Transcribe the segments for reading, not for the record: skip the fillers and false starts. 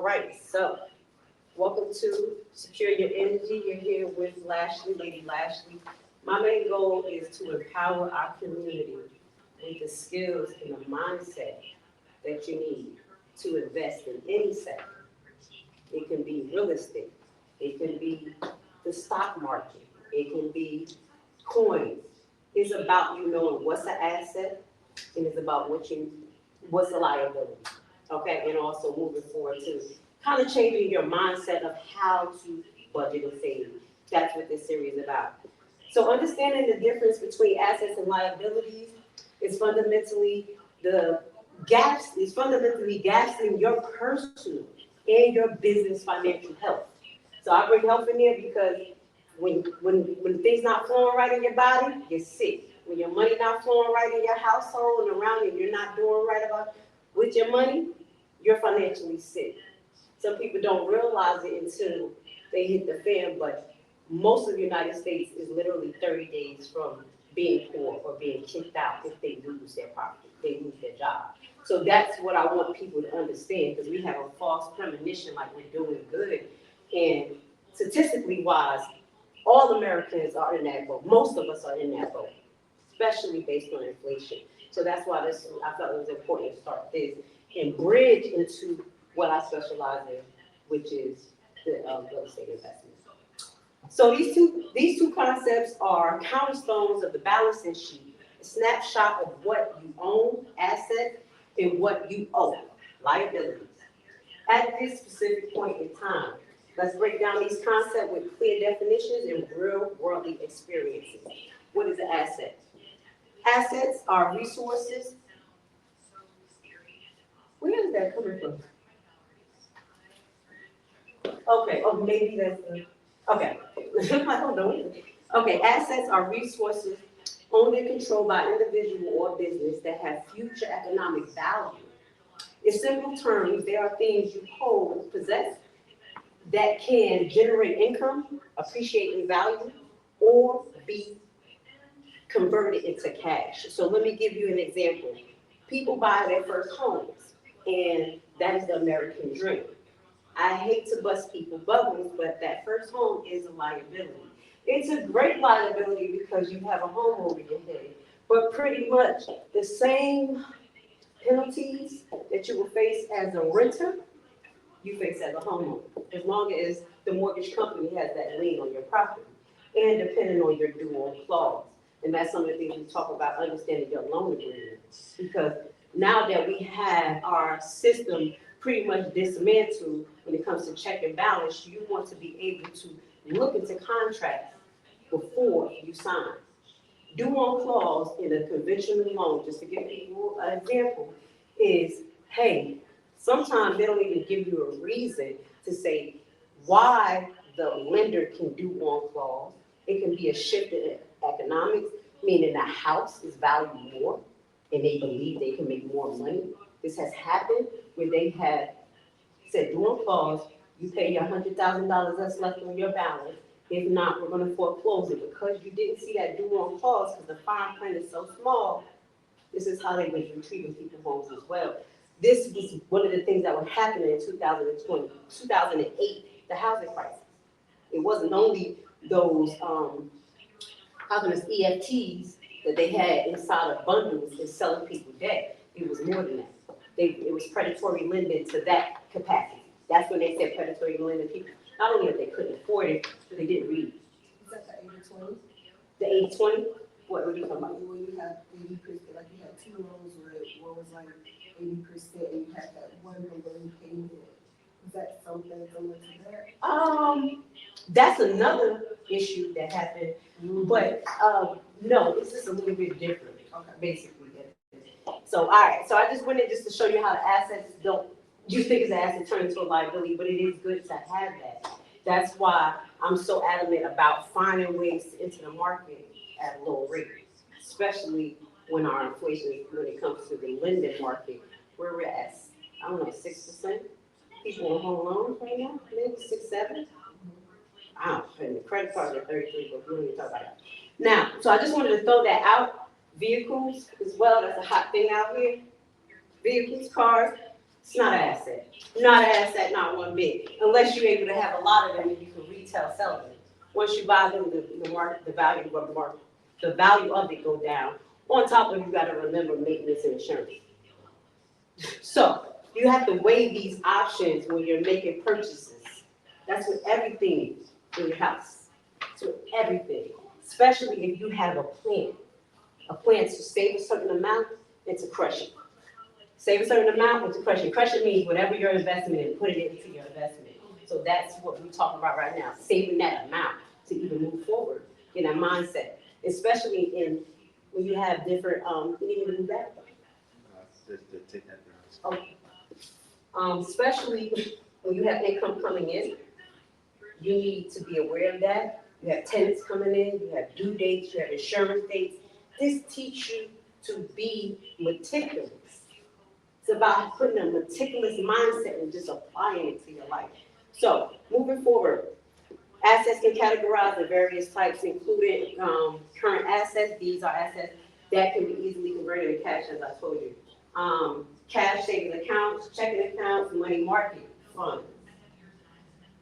right, so welcome to Secure Your Energy. You're here with Lashley, Lady Lashley. My main goal is to empower our community with the skills and the mindset that you need to invest in any sector. It can be real estate, it can be the stock market, it can be coins. It's about you knowing what's an asset and it's about what's a liability. Okay, and also moving forward to kind of changing your mindset of how to budget and save. That's what this series is about. So understanding the difference between assets and liabilities is fundamentally gaps in your personal and your business financial health. So I bring health in there because when things not flowing right in your body, you're sick. When your money not flowing right in your household and around you, you're not doing right about with your money, you're financially sick. Some people don't realize it until they hit the fan, but most of the United States is literally 30 days from being poor or being kicked out if they lose their property, they lose their job. So that's what I want people to understand, because we have a false premonition like we're doing good. And statistically wise, all Americans are in that boat. Most of us are in that boat, especially based on inflation. So that's why I felt it was important to start this and bridge into what I specialize in, which is the real estate investment. So these two concepts are cornerstones of the balancing sheet, a snapshot of what you own, assets, and what you owe, liabilities. At this specific point in time, let's break down these concepts with clear definitions and real worldly experiences. What is an asset? Assets are resources. Where is that coming from? Okay, oh, maybe that's, okay. I don't know. Okay, assets are resources owned and controlled by individual or business that have future economic value. In simple terms, there are things you hold, possess, that can generate income, appreciate in value, or be converted into cash. So let me give you an example. People buy their first homes, and that is the American dream. I hate to bust people bubbles, but that first home is a liability. It's a great liability because you have a home over your head, but pretty much the same penalties that you will face as a renter, you face as a homeowner, as long as the mortgage company has that lien on your property, and depending on your dual clause. And that's some of the things we talk about, understanding your loan agreement. Because now that we have our system pretty much dismantled when it comes to check and balance, you want to be able to look into contracts before you sign. Due-on clause in a conventional loan, just to give people an example, is, hey, sometimes they don't even give you a reason to say why the lender can due-on clause. It can be a shift in economics, meaning the house is valued more and they believe they can make more money. This has happened where they have said due-on clause, you pay your $100,000 that's left on your balance. If not, we're going to foreclose it. Because you didn't see that due-on clause because the fine print is so small, this is how they was retrieving people's homes as well. This was one of the things that were happening in 2020, 2008, the housing crisis. It wasn't only those EFTs that they had inside of bundles and selling people debt. It was more than that. It was predatory lending to that capacity. That's when they said predatory lending. People, not only that they couldn't afford it, but they didn't read it. Is that the 80-20? The 80-20? What are you talking about? When you have 80%, like you had two loans where one was like 80% and you had that one where you paid it. Is that something similar to that? That's another issue that happened, but no, it's just a little bit different, Okay. basically. So, all right, so I just wanted just to show you how the assets don't, you think it's an asset turn into a liability, but it is good to have that. That's why I'm so adamant about finding ways to enter the market at a low rate, especially when our inflation, when it comes to the lending market, where we're at, I don't know, 6%. People on home loans right now, maybe 6, 7. I don't know, and the credit cards are 33, but we don't even talk about that. Now, so I just wanted to throw that out. Vehicles as well, that's a hot thing out here. Vehicles, cars. It's not an asset. Not an asset, not one bit. Unless you're able to have a lot of them and you can retail sell them. Once you buy them, the market, the value of it go down. On top of you gotta remember maintenance and insurance. So you have to weigh these options when you're making purchases. That's with everything in your house. It's with everything, especially if you have a plan to save a certain amount and to crush it. Save a certain amount and to crush it. Crush it means whatever you're investing in, put it into your investment. So that's what we're talking about right now, saving that amount to even move forward in that mindset, especially in when you have different, you need to move that. Just take that down. Okay. Especially when you have income coming in, you need to be aware of that. You have tenants coming in, you have due dates, you have insurance dates. This teaches you to be meticulous. It's about putting a meticulous mindset and just applying it to your life. So moving forward, assets can categorize in various types, including current assets. These are assets that can be easily converted to cash, as I told you. Cash savings accounts, checking accounts, money market funds.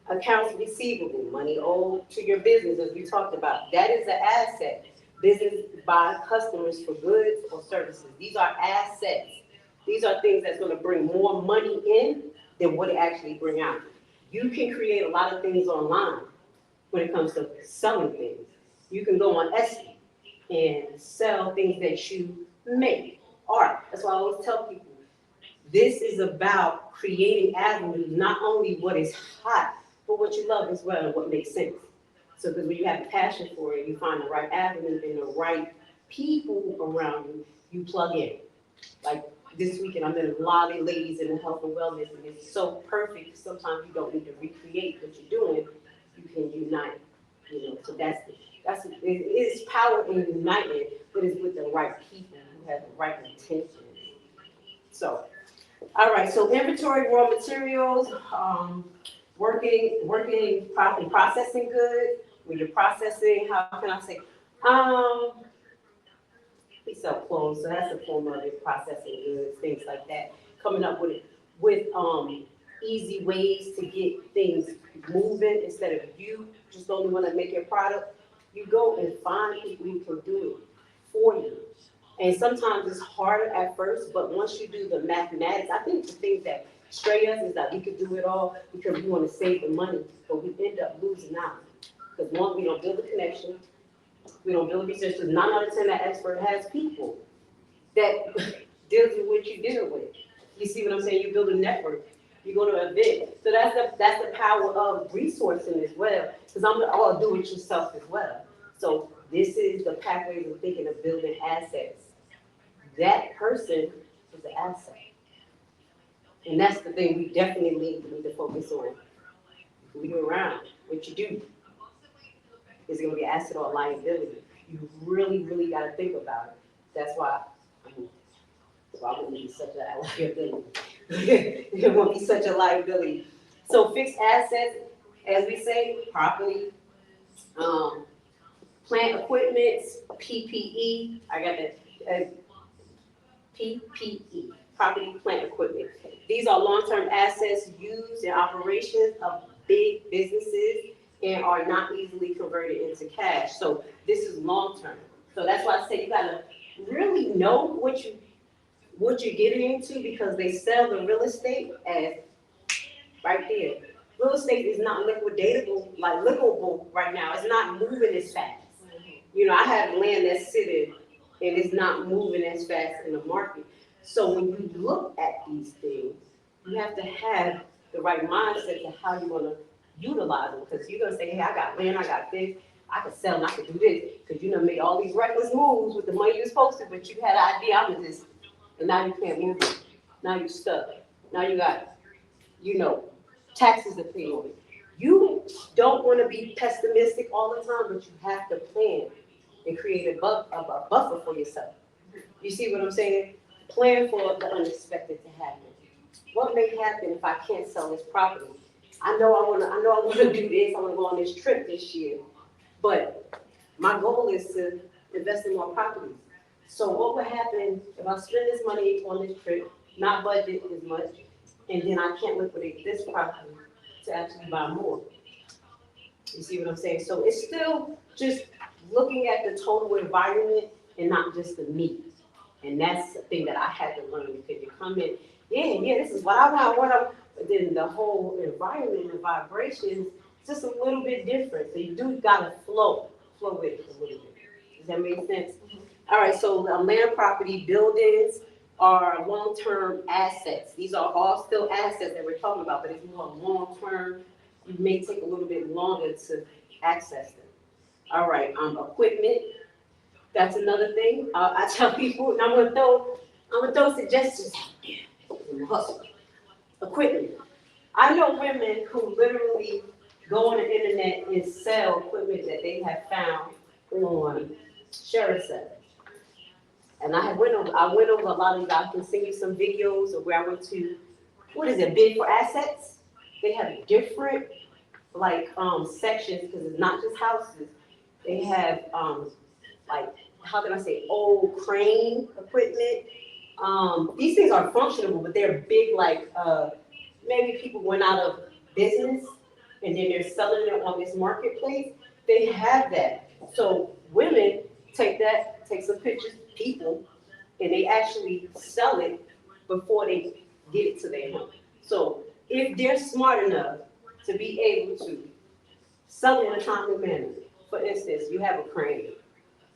Accounts receivable, money owed to your business, as we talked about. That is an asset. Business buy customers for goods or services. These are assets. These are things that's going to bring more money in than what it actually bring out. You can create a lot of things online when it comes to selling things. You can go on Etsy and sell things that you make, art. That's why I always tell people, this is about creating avenues, not only what is hot, but what you love as well and what makes sense. So because when you have a passion for it, you find the right avenue and the right people around you, you plug in. Like this weekend, I met a lot of ladies in the health and wellness, and it's so perfect. Sometimes you don't need to recreate what you're doing; you can unite. So it is power in uniting, but it's with the right people who have the right intentions. So, all right. So inventory, raw materials, working properly, processing goods. When you're processing, how can I say? We sell clothes, so that's a form of it, processing goods, things like that. Coming up with easy ways to get things moving instead of you just only want to make your product. You go and find people who can do it for you. And sometimes it's harder at first, but once you do the mathematics, I think the things that stray us is that we could do it all because we want to save the money, but we end up losing out. Because one, we don't build the connection, we don't build research, because 9 out of 10 that expert has people that deals with what you deal with. You see what I'm saying? You build a network. You go to an event. So that's the power of resourcing as well. Because I'm all do it yourself as well. So this is the pathways of thinking of building assets. That person is an asset. And that's the thing we definitely need to focus on. Who you're around, what you do. Is it going to be an asset or a liability? You really, really got to think about it. That's why I wouldn't be such a liability. It won't be such a liability. So fixed assets, as we say, property, plant equipment, PPE. I got that. PPE, property, plant equipment. These are long-term assets used in operations of big businesses and are not easily converted into cash. So this is long-term. So that's why I say you gotta really know what you're getting into, because they sell the real estate as right there. Real estate is not liquidatable, like liquidable right now. It's not moving as fast. I have land that's sitting and it's not moving as fast in the market. So when you look at these things, you have to have the right mindset to how you're gonna utilize them. Because you're gonna say, hey, I got land, I got this, I can sell and I can do this. Because you done made all these reckless moves with the money you supposed to, but you had an idea, I'm gonna just, and now you can't move it. Now you're stuck. Now you got, taxes to pay on it. You don't want to be pessimistic all the time, but you have to plan and create a buffer for yourself. You see what I'm saying? Plan for the unexpected to happen. What may happen if I can't sell this property? I know I want to do this. I want to go on this trip this year, but my goal is to invest in more properties. So what would happen if I spend this money on this trip, not budget as much, and then I can't liquidate this property to actually buy more. You see what I'm saying? So it's still just looking at the total environment and not just the me. And that's the thing that I had to learn, because you come in, yeah, this is what I want, but then the whole environment and vibrations, just a little bit different. So you do gotta flow with it a little bit. Does that make sense? All right, so land, property, buildings are long-term assets. These are all still assets that we're talking about, but it's more long-term. You may take a little bit longer to access them. All right, equipment, that's another thing. I tell people, and I'm gonna throw suggestions out there. I'm a hustler. Equipment. I know women who literally go on the internet and sell equipment that they have found on Carousel. And I went over a lot of these. I can send you some videos of where I went to, what is it, bid for assets? They have different like sections, because it's not just houses. They have like, how can I say, old crane equipment. These things are functional, but they're big, like maybe people went out of business and then they're selling it on this marketplace. They have that. So women take some pictures, people, and they actually sell it before they get it to their home. So if they're smart enough to be able to sell it in a timely manner, for instance, you have a crane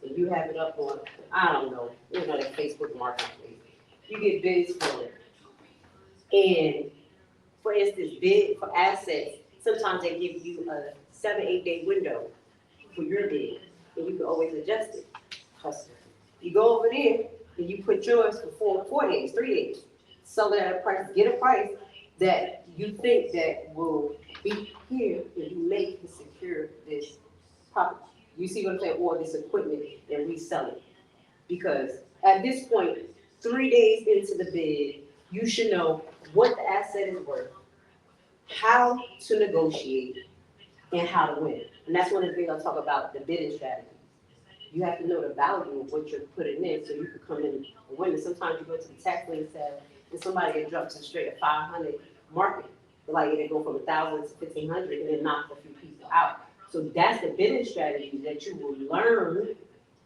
and you have it up on, I don't know, that Facebook marketplace. You get bids for it. And for instance, bid for assets, sometimes they give you a 7, 8 day window for your bid, and you can always adjust it. Hustle. You go over there and you put yours for 4 days, 3 days, sell it at a price, get a price that you think that will be here and you make and secure this property. You see what I'm saying? Or this equipment and resell it. Because at this point, 3 days into the bid, you should know what the asset is worth, how to negotiate, and how to win. And that's one of the things I talk about, the bidding strategy. You have to know the value of what you're putting in so you can come in and win. And sometimes you go to the tax lien sale and somebody can drop to straight at 500 market. Like they go from 1,000 to 1,500 and then knock a few people out. So that's the bidding strategy that you will learn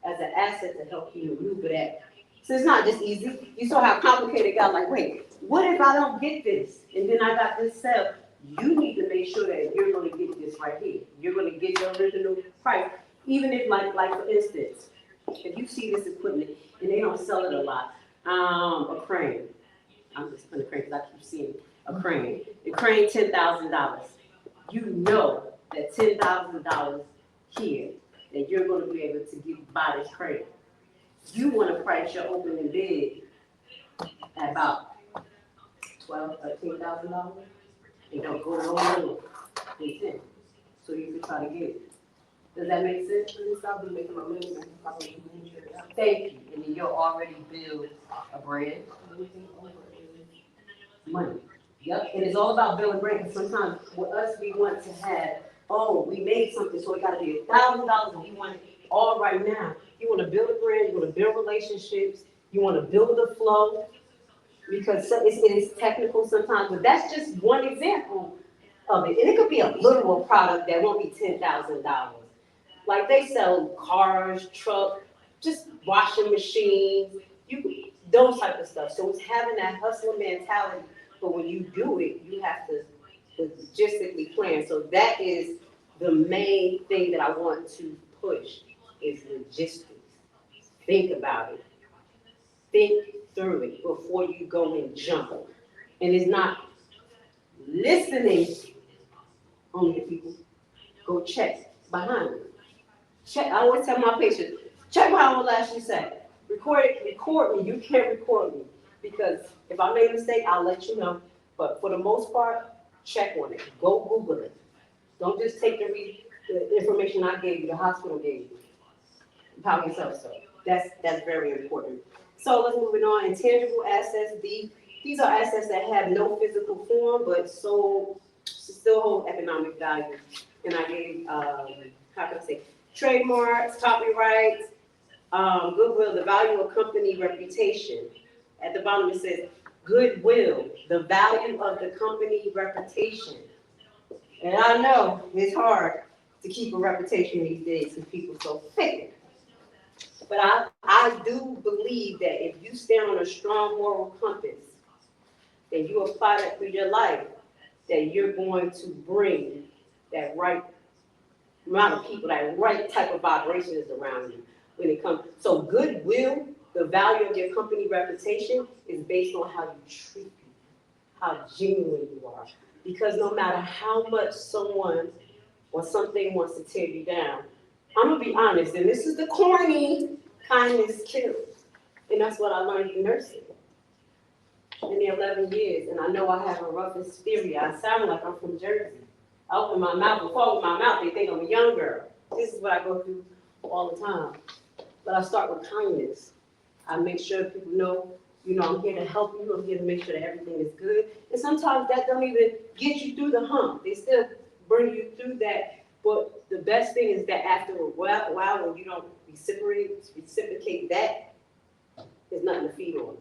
as an asset to help you maneuver that. So it's not just easy. You saw how complicated it got. Like, wait, what if I don't get this? And then I got this sale. You need to make sure that you're going to get this right here. You're going to get the original price. Even if, like for instance, if you see this equipment and they don't sell it a lot, a crane. I'm just putting a crane because I keep seeing a crane. The crane, $10,000. You know that $10,000 here that you're going to be able to buy this crane. You want to price your opening bid at about $13,000, and don't go lower than 10, so you can try to get it. Does that make sense? At least I'll be making my money back, probably doing it out. Thank you, and then you'll already build a brand, Everything over is money. Yep, and it's all about building brand, because sometimes with us, we want to have, oh, we made something, so it gotta be $1,000, and we want it all right now. You wanna build a brand, you wanna build relationships, you wanna build the flow, because it is technical sometimes, but that's just one example of it. And it could be a literal product that won't be $10,000. Like they sell cars, trucks, just washing machines, those type of stuff. So it's having that hustler mentality, but when you do it, you have to logistically plan. So that is the main thing that I want to push is logistics. Think about it. Think through it before you go and jump. And it's not listening only to people. Go check behind it. Check. I always tell my patients, check what I will actually say. Record me. You can't record me. Because if I make a mistake, I'll let you know. But for the most part, check on it. Go Google it. Don't just take the information I gave you, the hospital gave you. Empower yourself. So that's very important. So let's move it on. Intangible assets. These are assets that have no physical form, but still hold economic value. And I gave, how can I say, trademarks, copyrights, goodwill, the value of company reputation. At the bottom it says Goodwill, the value of the company reputation. And I know it's hard to keep a reputation these days because people are so fake. But I do believe that if you stand on a strong moral compass and you apply that through your life, that you're going to bring that right amount of people, that right type of vibration is around you when it comes. So goodwill, the value of your company reputation is based on how you treat people, how genuine you are. Because no matter how much someone or something wants to tear you down, I'm gonna be honest, and this is the corny kindness kills. And that's what I learned in nursing in the 11 years. And I know I have a rough exterior. I sound like I'm from Jersey. I open my mouth, before with my mouth, they think I'm a young girl. This is what I go through all the time. But I start with kindness. I make sure people know, I'm here to help you. I'm here to make sure that everything is good. And sometimes that don't even get you through the hump. They still bring you through that. But the best thing is that after a while, when you don't reciprocate that, there's nothing to feed on.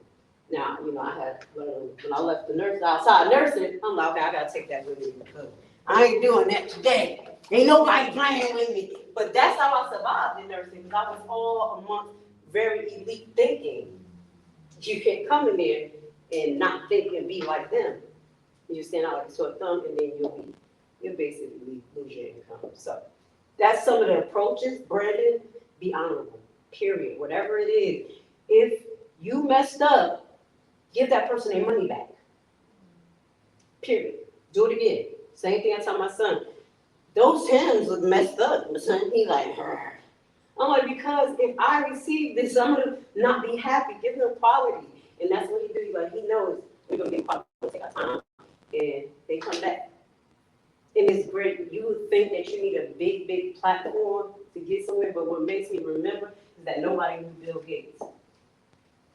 Now, I had, when I left the nurse outside nursing, I'm like, okay, I gotta take that with me because I ain't doing that today. Ain't nobody playing with me. But that's how I survived in nursing because I was all amongst very elite thinking. You can't come in there and not think and be like them. You stand out like a sore thumb and then you'll basically lose your income. So that's some of the approaches. Brandon, be honorable, period. Whatever it is. If you messed up, give that person their money back. Period. Do it again. Same thing I tell my son. Those hymns look messed up. My son, he like, "Rrr." I'm like, because if I receive this, I'm gonna not be happy. Give them quality. And that's what he do. Like he knows we're gonna get quality, take our time. And they come back. And it's great. You would think that you need a big, big platform to get somewhere, but what makes me remember is that nobody knew Bill Gates.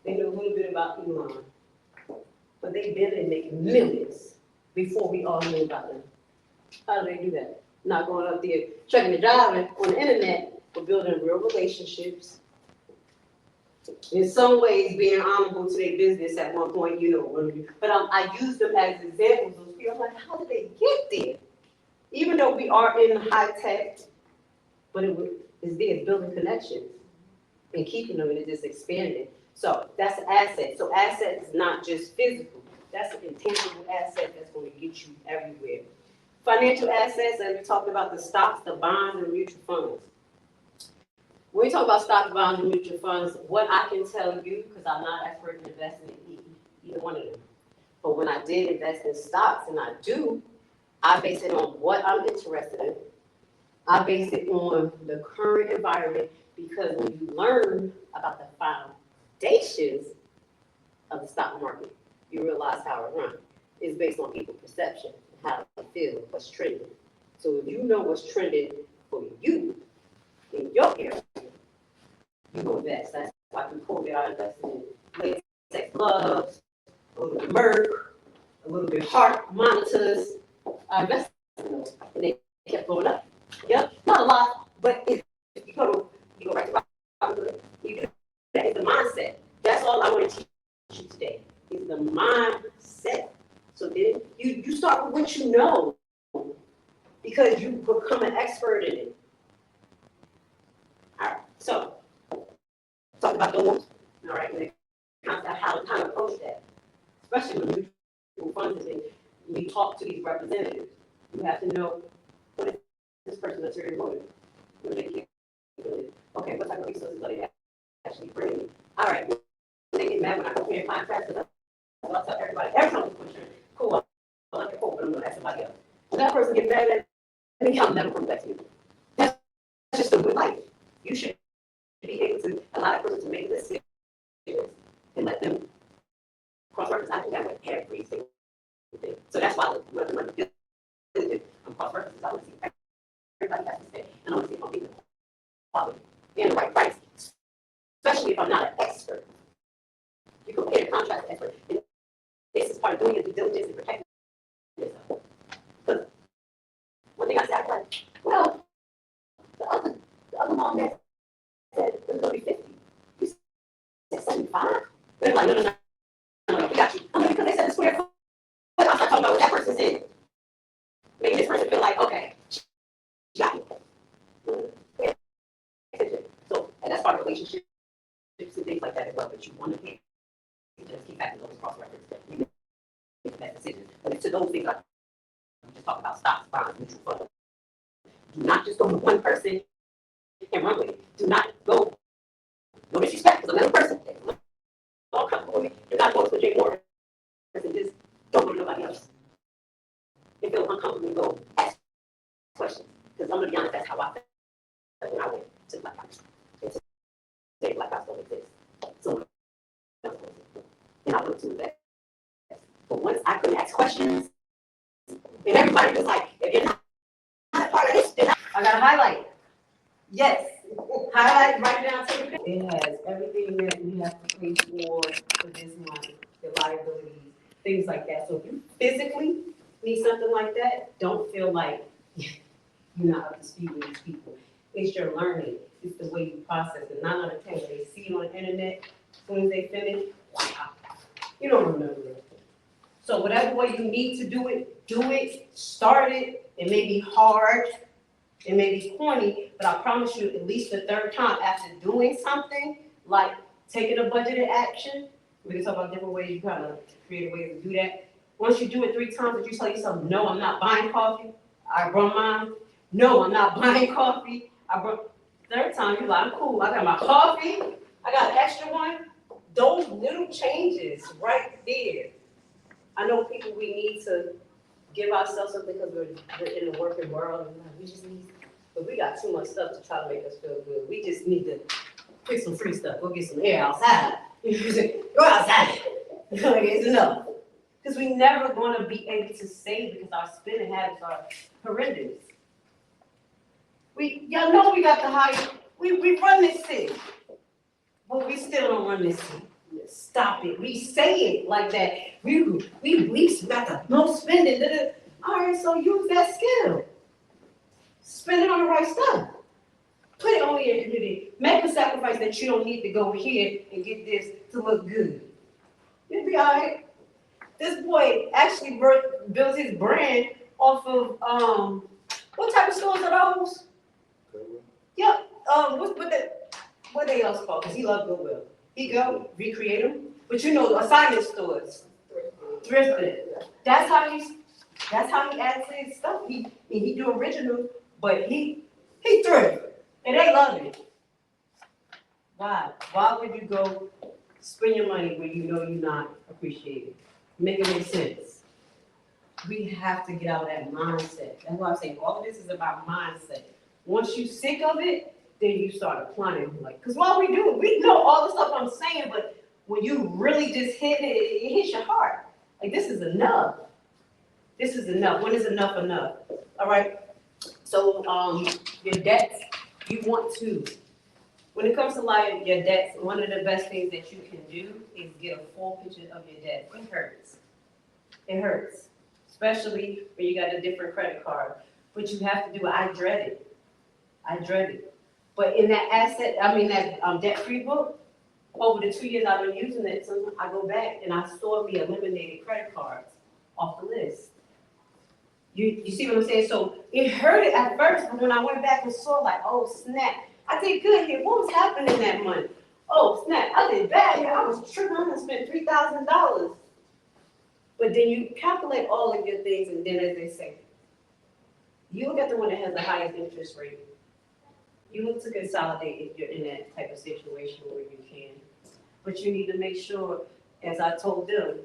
They knew a little bit about Elon, but they've been in making millions before we all knew about them. How do they do that? Not going up there, checking the driving on the internet, but building real relationships. In some ways, being honorable to their business at one point, but I use them as examples of people. I'm like, how did they get there? Even though we are in high tech, but it's there, building connections and keeping them and it just expanding. So that's an asset. So asset is not just physical. That's an intangible asset that's going to get you everywhere. Financial assets, and we talked about the stocks, the bonds, and mutual funds. When we talk about stocks, bonds, and mutual funds, what I can tell you, because I'm not an expert in investing in either one of them, but when I did invest in stocks, and I base it on what I'm interested in. I base it on the current environment because when you learn about the foundations of the stock market, you realize how it runs. It's based on people's perception, how they feel, what's trending. So if you know what's trending for you in your area, you go invest. That's why we COVID I invested in latex gloves, a little bit of Merc, a little bit of heart monitors. I invested in those, and they kept going up. Yep, not a lot, but if you go right to Robinhood, you do that. It's the mindset. That's all I want to teach you today. Is the mindset. So then you start with what you know, because you become an expert in it. All right, so talk about those. All right, and how to approach that, especially when you funds and you talk to these representatives. You have to know what is this person that's very motive. What do they care? Okay, what type of resources are they actually bringing? All right, they get mad when I compare contracts. I'll tell everybody, every time we push it, cool, I like it, cool, but I'm gonna ask somebody else. So that person gets mad at me, I'll never come back to you. That's just a good life. You should be able to allow a person to make this serious and let them cross-reference. I do that with every single thing. So that's why when I'm cross-references, I want to see everybody has to say, and I want to see if I'm being quality and the right price, especially if I'm not an expert. You compare the contract expert. And this is part of doing your due diligence and protecting yourself. But one thing I said, I was like, well, the other mom that said it was going to be 50. You said 75? They're like, no, we got you. I'm like, relationships and things like that as well, but you want to just keep having those cross references. You make that decision. But it's to those things like we just talk about stocks, bonds, mutual funds. Do not just go with one person and run with it. Do not go, no disrespect, because another person is a little uncomfortable with me. You're not going to J. Morgan and just don't go to nobody else. It feels uncomfortable to go ask questions. Because I'm going to be honest, that's how I felt when I went to Black House. And to say Black House don't exist. So, and I went to that. But once I couldn't ask questions, and everybody was like, if you're not a part of this, then I got to highlight. Yes. Highlight right down to the page. It has everything that we have to pay for this month, the liabilities, things like that. So if you physically need something like that, don't feel like you're not up to speed with these people. It's your learning. It's the way you process it. 9 out of 10, when they see it on the internet, as soon as they finish, wow, you don't remember it. So whatever way you need to do it, start it. It may be hard, it may be corny, but I promise you, at least the third time after doing something, like taking a budgeted action, we can talk about different ways you kind of create a way to do that. Once you do it 3 times, if you tell yourself, no, I'm not buying coffee, I brought mine. No, I'm not buying coffee, I brought. Third time, you're like, I'm cool, I got my coffee, I got an extra one. Those little changes right there. I know people, we need to give ourselves something because we're in the working world and we just need, but we got too much stuff to try to make us feel good. We just need to pick some free stuff, go get some air outside. Go outside. Like, it's enough. Because we never going to be able to save because our spending habits are horrendous. Y'all know we got the high, we run this city, but we still don't run this city. Stop it. We say it like that. We got the most spending. All right, so use that skill. Spend it on the right stuff. Put it on your community. Make a sacrifice that you don't need to go here and get this to look good. You'll be all right. This boy actually built his brand off of what type of stores are those? Yeah. What they else called? Because he loved Goodwill. He go recreate them, but you know the assignment stores, thrifted. That's how he adds his stuff. He do original, but he thrift, and they love it. Why? Why would you go spend your money when you know you're not appreciated? Make it make sense. We have to get out of that mindset. That's why I'm saying all of this is about mindset. Once you're sick of it, then you start applying, like, because what we do, we know all the stuff I'm saying, but when you really just hit it, it hits your heart. Like, this is enough. This is enough. When is enough enough? All right. So, your debts, you want to. When it comes to your debts, one of the best things that you can do is get a full picture of your debt. It hurts. It hurts, especially when you got a different credit card. But you have to do it. I dread it. I dread it. But in that that debt-free book, over the 2 years I've been using it, sometimes I go back and I saw me eliminated credit cards off the list. You see what I'm saying? So it hurt at first, but when I went back and saw, like, oh snap, I did good here. What was happening that month? Oh snap, I did bad here. I was tripping. I spent $3,000. But then you calculate all of your things, and then as they say, you look at the one that has the highest interest rate. You look to consolidate if you're in that type of situation where you can. But you need to make sure, as I told them,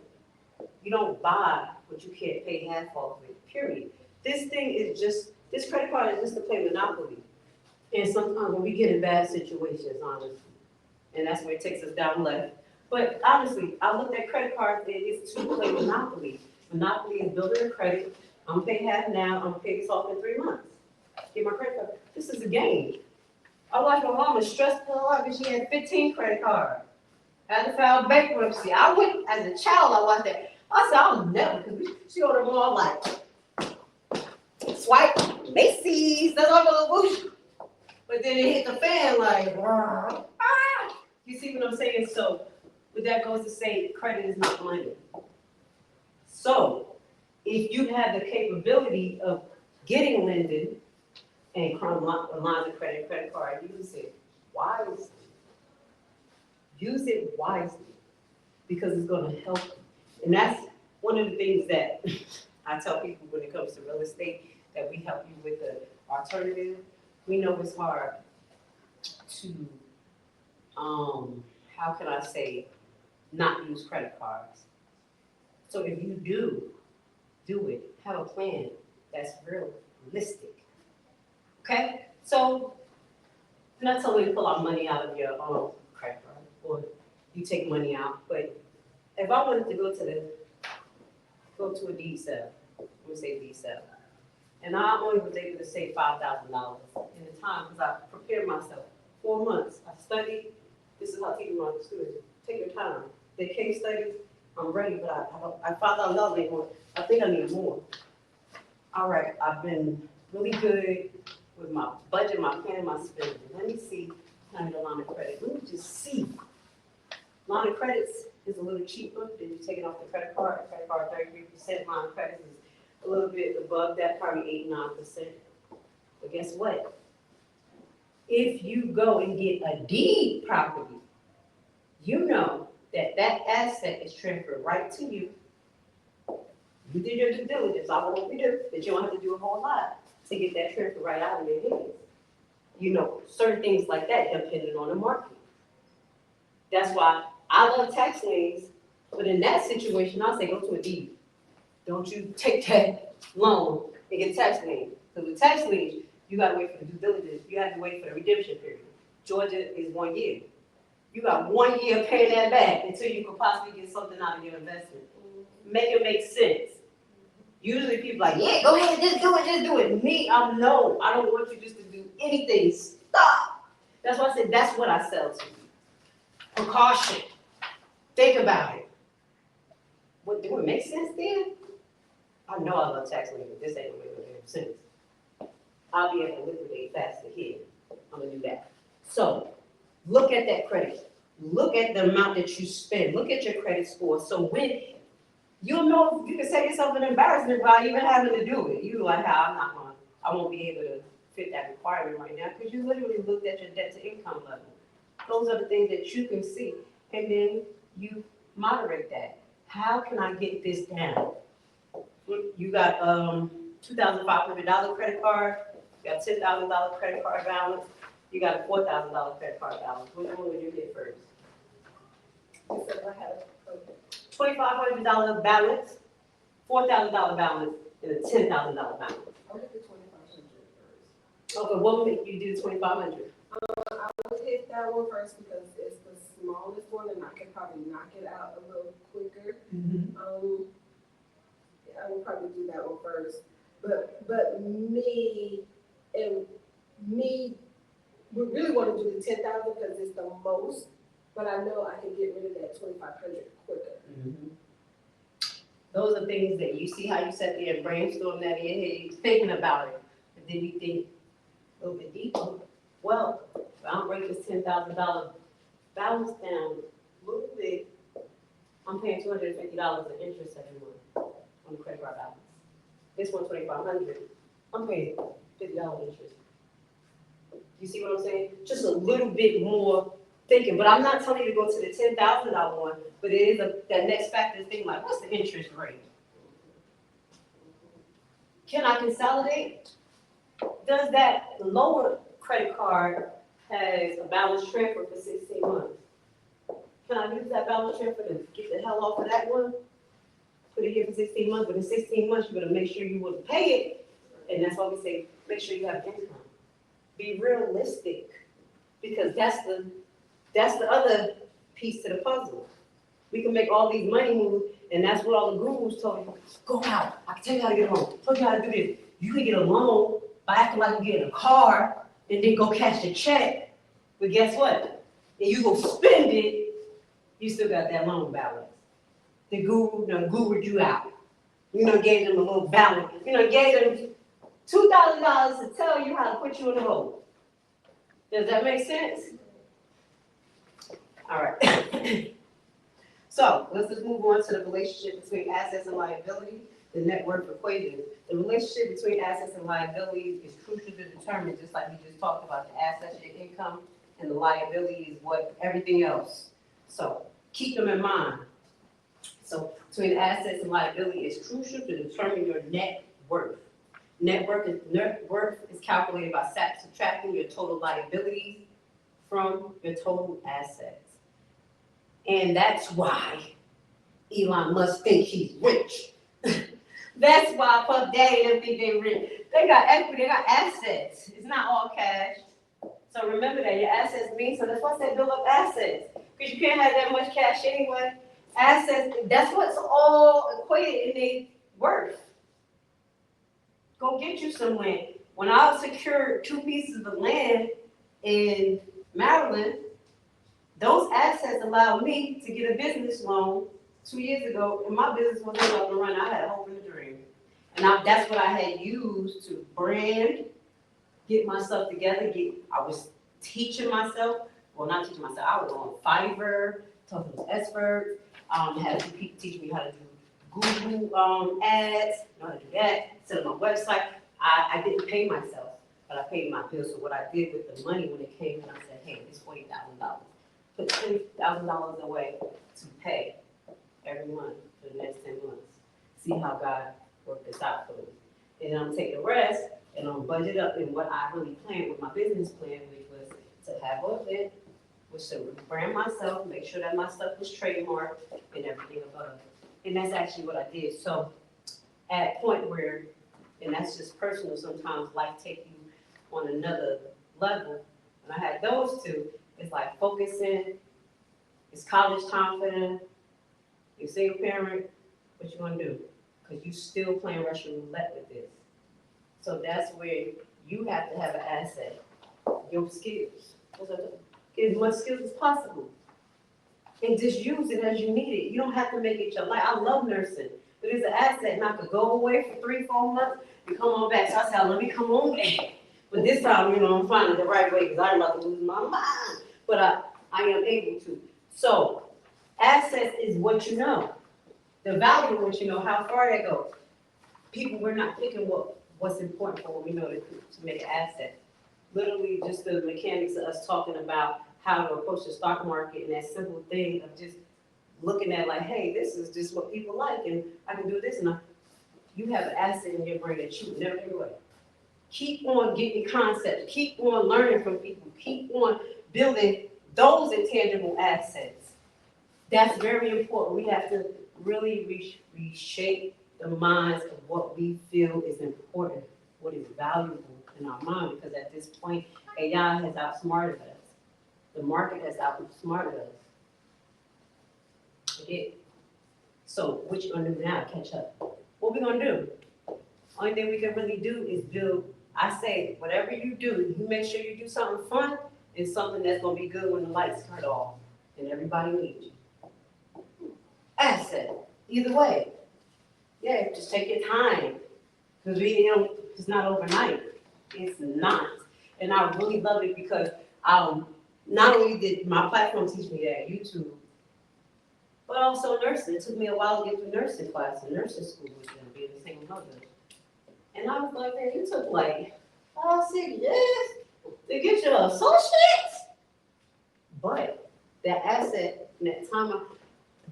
you don't buy what you can't pay half off with, period. This credit card is just to play Monopoly. And sometimes when we get in bad situations, honestly, and that's where it takes us down left. But honestly, I looked at credit cards, it is to play Monopoly. Monopoly is building a credit. I'm gonna pay half now, I'm gonna pay this off in 3 months. Get my credit card. This is a game. I watched my mama stress her out because she had 15 credit cards. Had to file bankruptcy. I went, as a child, I watched that. I said, I'll never, because she ordered them all like, swipe, Macy's, that's all the. But then it hit the fan like, ah. You see what I'm saying? So, what that goes to say, credit is not money. So, if you have the capability of getting lending and lines of credit card, you can say, why is use it wisely, because it's gonna help you. And that's one of the things that I tell people when it comes to real estate, that we help you with the alternative. We know it's hard to, how can I say, not use credit cards. So if you do it, have a plan that's realistic. Okay? So I'm not telling you to pull out money out of your credit card or you take money out, but if I wanted to go to a deed sale, I'm gonna say deed sale, and I only was able to save $5,000 in the time because I prepared myself 4 months. I studied. This is how teachers run the students. Take your time. They case studies. I'm ready, but I $5,000 ain't more. I think I need more. All right, I've been really good with my budget, my plan, my spending. Let me see. Can I get a line of credit? Let me just see. Line of credits is a little cheaper than you taking off the credit card. Credit card 33%. Line of credits is a little bit above that, probably 8-9%. But guess what? If you go and get a deed property, you know that that asset is transferred right to you. You did your due diligence. I hope you do, but you don't have to do a whole lot to get that transfer right out of your hands. You know, certain things like that depending on the market. That's why I love tax liens, but in that situation, I'll say go to a deed. Don't you take that loan and get a tax lien. Because with tax liens, you gotta wait for the due diligence. You have to wait for the redemption period. Georgia is 1 year. You got 1 year paying that back until you can possibly get something out of your investment. Make it make sense. Usually people like, yeah, go ahead, just do it. Me, I know, I don't want you just to do anything. Stop. That's why I said that's what I sell to you. Precaution. Think about it. What, do it make sense then? I know I love tax lien, but this ain't gonna make sense. I'll be able to liquidate faster here. I'm gonna do that. So, look at that credit. Look at the amount that you spend. Look at your credit score. So when you'll know, you can save yourself an embarrassment by even having to do it. You like, how I'm not gonna, I won't be able to fit that requirement right now because you literally looked at your debt to income level. Those are the things that you can see, and then you moderate that. How can I get this down? You got $2,500 credit card, you got $10,000 credit card balance, you got a $4,000 credit card balance. Which one would you get first? You said I had $2,500 balance, $4,000 balance, and a $10,000 balance. I would hit the 2,500 first. Okay, what would make you do 2,500? I would hit that one first because it's the smallest one and I could probably knock it out a little quicker. I would probably do that one first. But me would really want to do the 10,000 because it's the most. But I know I can get rid of that 2,500 quicker. Those are things that you see how you sat there and brainstorm that in your head, you're thinking about it, and then you think a little bit deeper. Well, if I'll break this $10,000 balance down a little bit, I'm paying $250 in interest every month on the credit card balance. This one, $2,500, I'm paying $50 interest. You see what I'm saying? Just a little bit more thinking, but I'm not telling you to go to the $10,000 one, but it is that next factor thing, like, what's the interest rate? Can I consolidate? Does that lower credit card has a balance transfer for 16 months? Can I use that balance transfer to get the hell off of that one? Put it here for 16 months, but in 16 months, you better make sure you will pay it. And that's why we say, make sure you have income. Be realistic, because that's the other piece to the puzzle. We can make all these money moves, and that's what all the gurus told you. Go out. I can tell you how to get a loan. Told you how to do this. You can get a loan by acting like you're getting a car, and then go cash the check. But guess what? And you go spend it, you still got that loan balance. The guru done gurued you out. You know, gave them a little balance. You know, gave them $2,000 to tell you how to put you in the hole. Does that make sense? All right. So let's just move on to the relationship between assets and liability, the net worth equation. The relationship between assets and liabilities is crucial to determine, just like we just talked about, the assets, your income, and the liability is what everything else. So keep them in mind. So between assets and liability is crucial to determine your net worth. Net worth is calculated by subtracting your total liabilities from your total assets. And that's why Elon Musk thinks he's rich. That's why Puff Daddy and them think they rich. They got equity, they got assets. It's not all cash. So remember that your assets mean, so that's why I said build up assets. Because you can't have that much cash anyway. Assets, that's what's all equated in their worth. Go get you some land. When I secured 2 pieces of land in Maryland, those assets allowed me to get a business loan 2 years ago, and my business wasn't up and running. I had a hope and a dream. And that's what I had used to brand, get myself together, I was teaching myself, well, not teaching myself, I was on Fiverr, talking to experts, had people teach me how to do Google ads, know how to do that, set up my website. I didn't pay myself, but I paid my bills. So what I did with the money when it came, and I said, hey, it's $40,000. Put $20,000 away to pay every month for the next 10 months. See how God worked this out for me. And I'm taking the rest and I'm budget up in what I really planned with my business plan, which was to have an event, was to brand myself, make sure that my stuff was trademarked and everything above. And that's actually what I did. So at a point where, and that's just personal, sometimes life takes you on another level. And I had those two. It's like focusing, it's college time for them, you're a single parent, what you gonna do? Because you still playing Russian roulette with this. So that's where you have to have an asset, your skills. Get as much skills as possible. And just use it as you need it. You don't have to make it your life. I love nursing, but it's an asset, and I could go away for 3-4 months and come on back. So I said, let me come on back. But this time, I'm finding the right way because I'm about to lose my mind. But I am able to. So assets is what you know. The value of what you know, how far that goes. People, we're not thinking what's important for what we know to make an asset. Literally just the mechanics of us talking about how to approach the stock market and that simple thing of just looking at like, hey, this is just what people like and I can do this and you have an asset in your brain that you will never give away. Keep on getting concepts, keep on learning from people, keep on building those intangible assets. That's very important. We have to really reshape the minds of what we feel is important, what is valuable in our mind, because at this point, AI has outsmarted us. The market has outsmarted us. Okay. So what you gonna do now to catch up? What we gonna do? Only thing we can really do is build, I say, whatever you do, you make sure you do something fun and something that's gonna be good when the lights cut off and everybody needs you. Asset, either way. Yeah, just take your time. Because it's not overnight. It's not. And I really love it because not only did my platform teach me that, YouTube, but also nursing. It took me a while to get through nursing class and nursing school with them, being a single mother. And I was like, man, you took like 5-6 years to get your associates. But that asset and that time,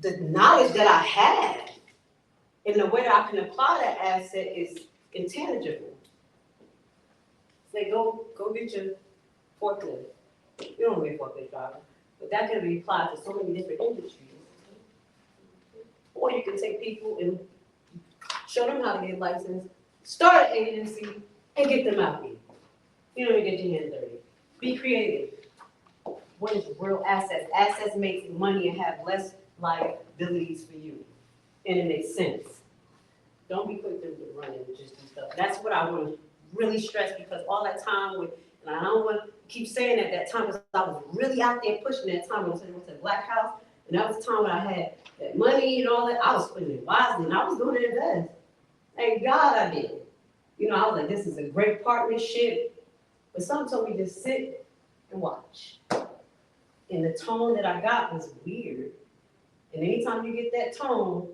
the knowledge that I had and the way that I can apply that asset is intangible. Say, go get your forklift. You don't be a forklift driver, but that can be applied to so many different industries. Or you can take people and show them how to get licensed, start an agency, and get them out here. You don't even get your hands dirty. Be creative. What is real assets? Assets make money and have less liabilities for you. And it makes sense. Don't be quick to run and just do stuff. That's what I want to really stress because all that time with, and I don't want to keep saying that time because I was really out there pushing that time. I was to the Black House, and that was the time when I had that money and all that. I was putting it wisely, and I was going to invest. Thank God I did. I was like, this is a great partnership. But some told me just sit and watch. And the tone that I got was weird. And anytime you get that tone,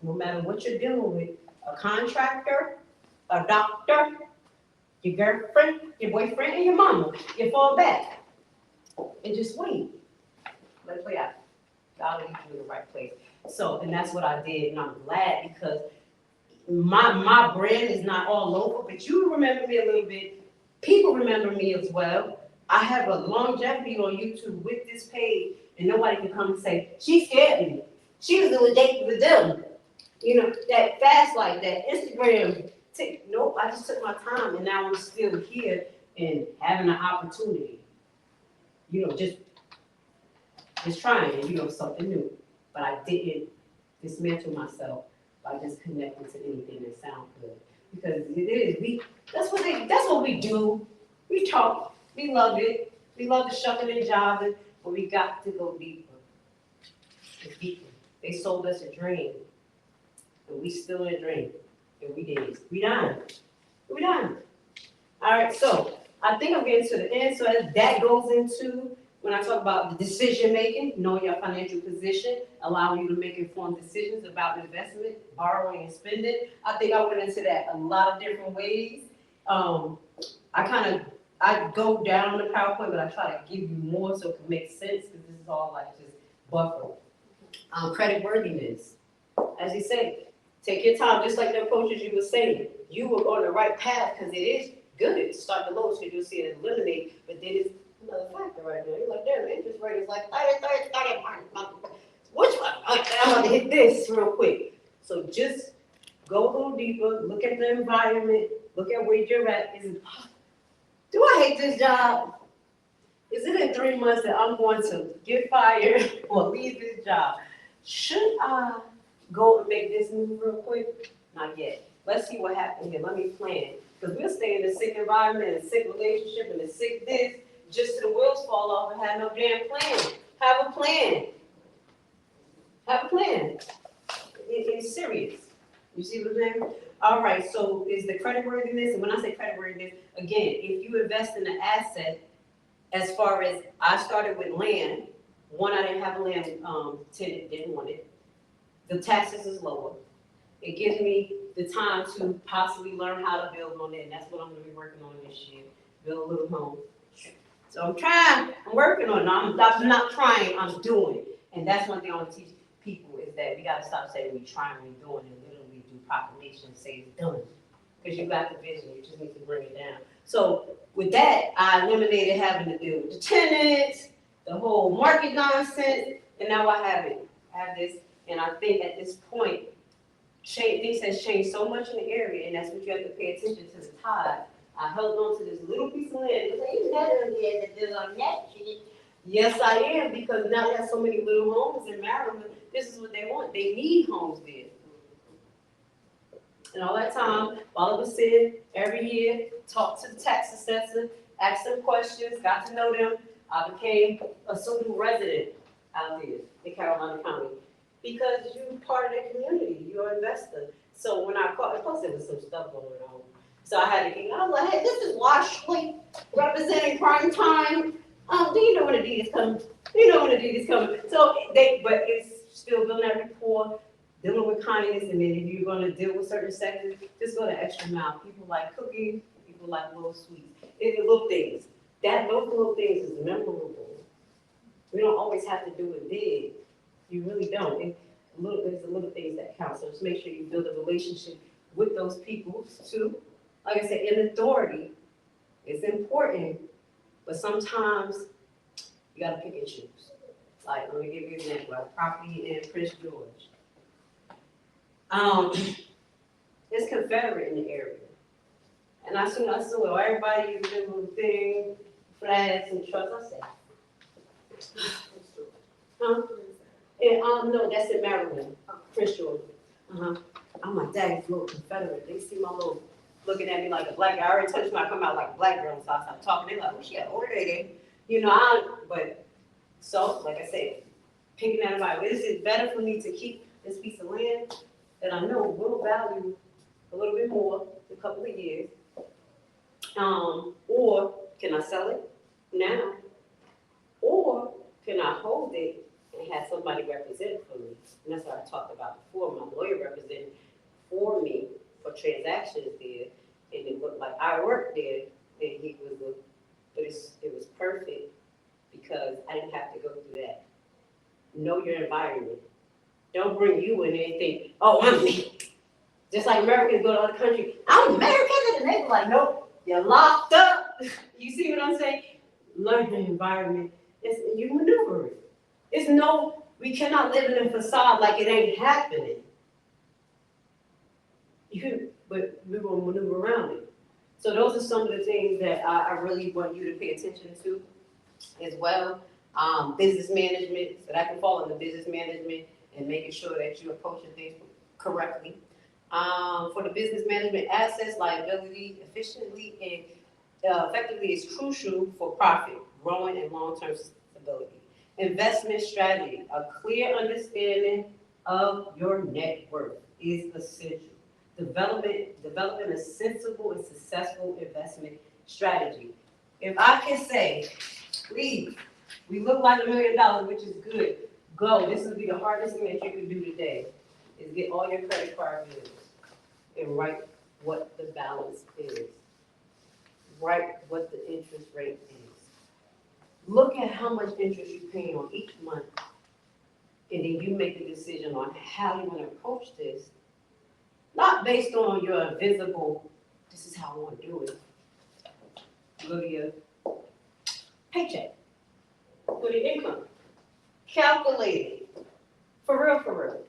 no matter what you're dealing with, a contractor, a doctor, your girlfriend, your boyfriend, and your mama, you fall back and just wait. Let it play out. God will lead you in the right place. So, and that's what I did, and I'm glad because my brand is not all over, but you remember me a little bit. People remember me as well. I have a longevity on YouTube with this page, and nobody can come and say, she scared me. She was doing dating with them. You know, that fast like that, Instagram, nope, I just took my time and now I'm still here and having an opportunity. You know, just trying, you know, something new. But I didn't dismantle myself by just connecting to anything that sounds good. Because it is, that's what we do. We talk, we love it, we love the shucking and jiving, but we got to go deeper. It's deeper. They sold us a dream, and we still in a dream. And we did. We done. We done. All right, so I think I'm getting to the end. So as that goes into when I talk about the decision making, knowing your financial position, allowing you to make informed decisions about investment, borrowing, and spending. I think I went into that a lot of different ways. I go down the PowerPoint, but I try to give you more so it can make sense because this is all like just buffer. Credit worthiness, as you say, take your time, just like the approaches you were saying. You were on the right path because it is good to start the lowest because you'll see it eliminate, but then it's another factor right there. You're like, damn, the interest rate is like 30. Which one? Okay, I'm going to hit this real quick. So just go a little deeper, look at the environment, look at where you're at. Do I hate this job? Is it in 3 months that I'm going to get fired or leave this job? Should I go and make this move real quick? Not yet. Let's see what happens here. Let me plan. Because we'll stay in a sick environment, a sick relationship, and a sick this, just till the wheels fall off and have no damn plan. Have a plan. Have a plan. It's serious. You see what I'm saying? All right, so is the creditworthiness, and when I say creditworthiness, again, if you invest in an asset, as far as I started with land, one, I didn't have a land tenant, didn't want it. The taxes is lower. It gives me the time to possibly learn how to build on it, and that's what I'm gonna be working on this year, build a little home. So I'm trying, I'm working on it, I'm not trying, I'm doing. And that's one thing I wanna teach people is that we gotta stop saying we trying, we doing, and literally do proclamation and say it's done. Because you got the vision, you just need to bring it down. So with that, I eliminated having to deal with the tenants, the whole market nonsense, and now I have this, and I think at this point, things has changed so much in the area, and that's what you have to pay attention to the tide. I held on to this little piece of land. It's like, you never did that there's on that shit. Yes, I am, because now there's so many little homes in Maryland. This is what they want. They need homes there. And all that time, while I was sitting every year, talked to the tax assessor, asked them questions, got to know them, I became a social resident out there in Carolina County. Because you're part of the community, you're an investor. So when I called, plus there was some stuff going on. So I had to get, I was like, hey, this is Washley representing prime time. Do you know when the deed is coming? Do you know when the deed is coming? So but it's still building that rapport, dealing with kindness, and then if you're gonna deal with certain sectors, just go the extra mile. People like cooking, people like little sweets. It's the little things. Those little things is memorable. We don't always have to do it big. You really don't. There's the little things that count. So just make sure you build a relationship with those people too. Like I said, in authority, it's important, but sometimes you gotta pick and choose. Like, let me give you an example, like property in Prince George. It's Confederate in the area. And I saw everybody using their little thing, flags and trucks. I said, huh? And, no, that's in Maryland, Prince George. I'm like, dang, it's a little Confederate. They see my little, looking at me like a black guy. I already touched my come out like a black girl, so I started talking. They're like, oh, she an older lady. You know, so, like I said, picking that about, is it better for me to keep this piece of land that I know will value a little bit more in a couple of years? Or can I sell it now? Or can I hold it and have somebody represent it for me? And that's what I talked about before. My lawyer represented for me for transactions there, and it looked like I worked there, and he was but it was perfect because I didn't have to go through that. Know your environment. environment. Don't bring you in anything, oh, I'm me. Just like Americans go to other countries, I'm American, and they be like, nope, you're locked up. You see what I'm saying? Learn the environment, you maneuver it. It's no, we cannot live in a facade like it ain't happening. But we're gonna maneuver around it. So those are some of the things that I really want you to pay attention to as well. Business management, so that can fall into business management and making sure that you're approaching things correctly. For the business management, assets, liability, efficiently and effectively is crucial for profit, growing and long-term stability. Investment strategy, a clear understanding of your net worth is essential. Developing a sensible and successful investment strategy. If I can say, please, we look like $1 million, which is good. Go. This will be the hardest thing that you can do today, is get all your credit card bills and write what the balance is. Write what the interest rate is. Look at how much interest you're paying on each month, and then you make a decision on how you want to approach this. Not based on your visible, this is how I want to do it. Go to your paycheck. Go to your income. Calculate it. For real, for real.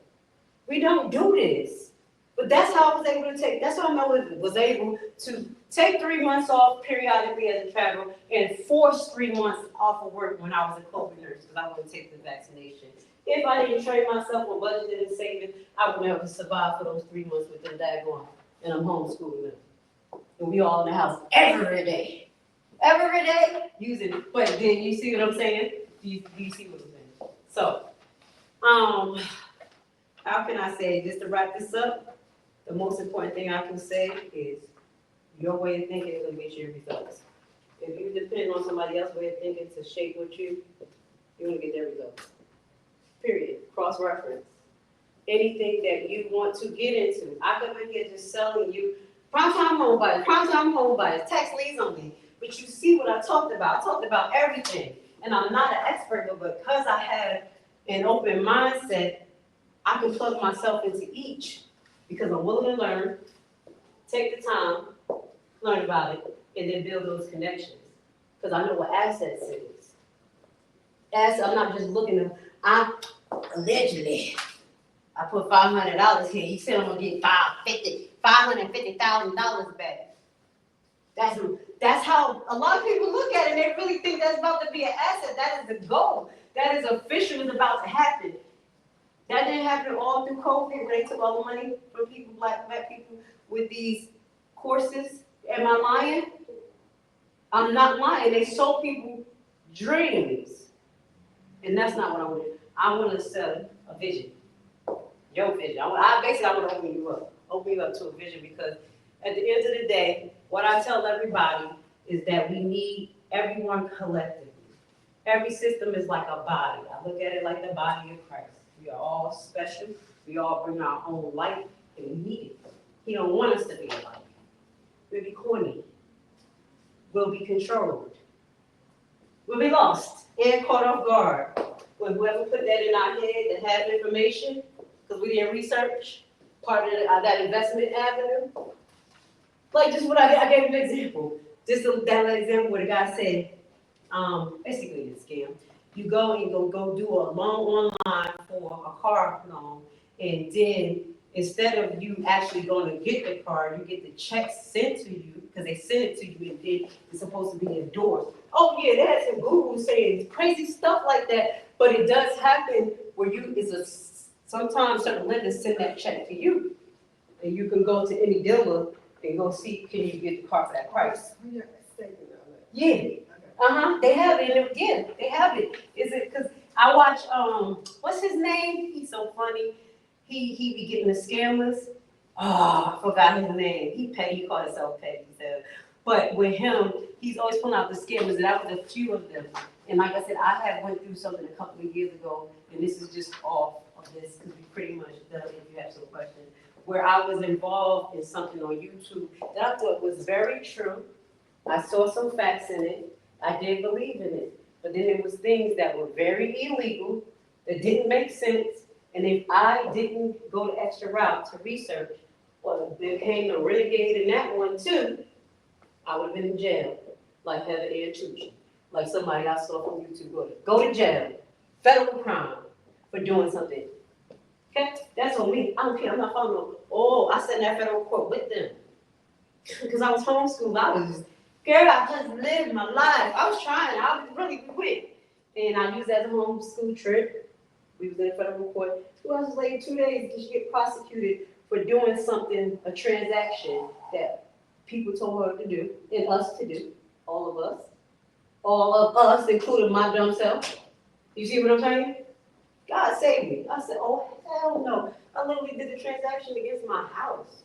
We don't do this. But that's how I was able to take, that's how I was able to take 3 months off periodically as a travel and force 3 months off of work when I was a COVID nurse because I wanted to take the vaccination. If I didn't train myself on budgeting and saving, I would never survive for those 3 months with them daggone. And I'm homeschooling them. And we all in the house every day. Every day using it. But then you see what I'm saying? Do you see what I'm saying? So, how can I say, just to wrap this up, the most important thing I can say is your way of thinking is going to get you results. If you depend on somebody else's way of thinking to shape what you're going to get their results. Period. Cross-reference. Anything that you want to get into. I come in here just selling you prime-time home buyers, tax liens on me. But you see what I talked about. I talked about everything. And I'm not an expert, but because I have an open mindset, I can plug myself into each because I'm willing to learn, take the time, learn about it, and then build those connections. Because I know what assets is. I'm not just looking to, allegedly, I put $500 here. He said I'm gonna get $550,000 back. That's how a lot of people look at it. And they really think that's about to be an asset. That is the goal. That is official. It's about to happen. That didn't happen all through COVID when they took all the money from people, black people, with these courses. Am I lying? I'm not lying. They sold people dreams. And that's not what I want to do. I want to sell a vision. Your vision. I want to open you up. Open you up to a vision because at the end of the day, what I tell everybody is that we need everyone collectively. Every system is like a body. I look at it like the body of Christ. We are all special. We all bring our own light, and we need it. He don't want us to be alike. We'll be corny. We'll be controlled. We'll be lost and caught off guard. When whoever put that in our head that have information, because we didn't research, part of that investment avenue. Like just what I gave an example. Just that example where the guy said, basically it's a scam. You go and go do a loan online for a car loan, and then instead of you actually going to get the car, you get the check sent to you because they sent it to you and then it's supposed to be endorsed. Oh yeah, they had some Google saying crazy stuff like that, but it does happen where sometimes certain lenders send that check to you, and you can go to any dealer and go see can you get the car for that price. Yeah. They have it, and again, they have it. Is it because I watch what's his name? He's so funny. He be getting the scammers. Oh, I forgot his name. He called himself Petty. So. But with him, he's always pulling out the scammers, and that was a few of them. And like I said, I had went through something a couple of years ago, and this is just off of this because we pretty much done if you have some questions, where I was involved in something on YouTube that I thought was very true. I saw some facts in it. I did believe in it, but then there was things that were very illegal that didn't make sense. And if I didn't go the extra route to research, well, there came a renegade in that one too, I would have been in jail, like Heather Ann Tucci, like somebody I saw from YouTube. Go to jail, federal crime for doing something. Okay, that's on me. I don't care. I'm not following. Oh, I sat in that federal court with them because I was homeschooled. I was just, girl, I just lived my life. I was trying. I was really quick, and I used that as a homeschool trip. We was in federal court. 2 hours later, 2 days, did she get prosecuted for doing something, a transaction that people told her to do, and us to do, all of us, including my dumb self. You see what I'm saying? God saved me. I said, oh, hell no. I literally did the transaction against my house.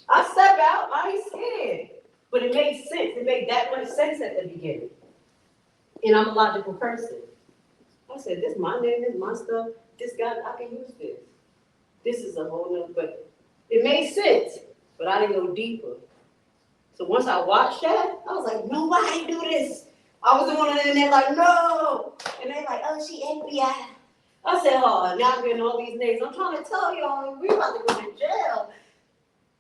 I stepped out, I ain't scared. But it made sense. It made that much sense at the beginning. And I'm a logical person. I said, this is my name, this is my stuff. This guy, I can use this. This is a whole nother, but it made sense. But I didn't go deeper. So once I watched that, I was like, nobody do this. I was the one in there like, no. And they're like, oh, she FBI. I said, oh, now I'm getting all these names. I'm trying to tell y'all, we about to go to jail.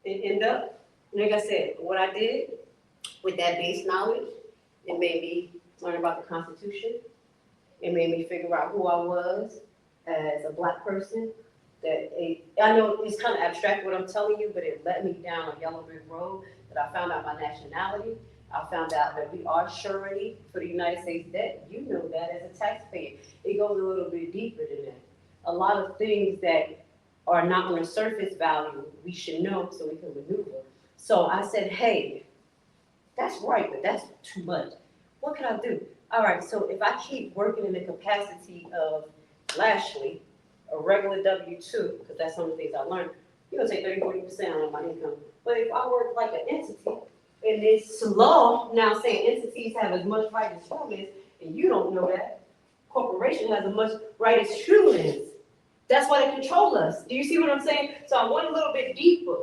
And end up, like I said, what I did with that base knowledge, it made me learn about the Constitution. It made me figure out who I was as a Black person. I know it's kind of abstract what I'm telling you, but it led me down a yellow brick road that I found out my nationality. I found out that we are surety for the United States debt. You know that as a taxpayer. It goes a little bit deeper than that. A lot of things that are not on the surface value, we should know so we can maneuver. So I said, hey, that's right, but that's too much. What can I do? All right, so if I keep working in the capacity of Lashley, a regular W-2, because that's some of the things I learned, you're gonna take 30-40% of my income. But if I work like an entity, and it's law now saying entities have as much right as humans, and you don't know that, corporation has as much right as humans. That's why they control us. Do you see what I'm saying? So I went a little bit deeper.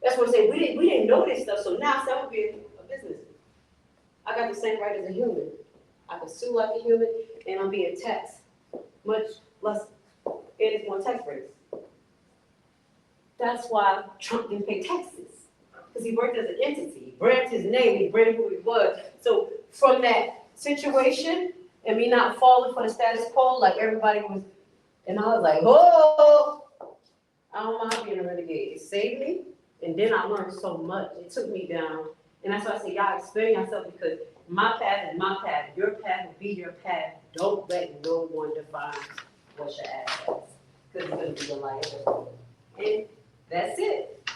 That's what I'm saying. We didn't know this stuff, so now I'm gonna be a business. I got the same right as a human. I can sue like a human, and I'm being taxed much less, and it's more tax rates. That's why Trump didn't pay taxes, because he worked as an entity. He branded his name, he branded who he was. So from that situation, and me not falling for the status quo like everybody was, and I was like, oh, I don't mind being a renegade. It saved me, and then I learned so much. It took me down, and that's why I say, y'all explain yourself, because my path is my path. Your path will be your path. Don't let no one define what your ass is, because it's going to be your life. And that's it.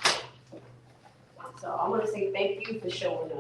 So I want to say thank you for showing up.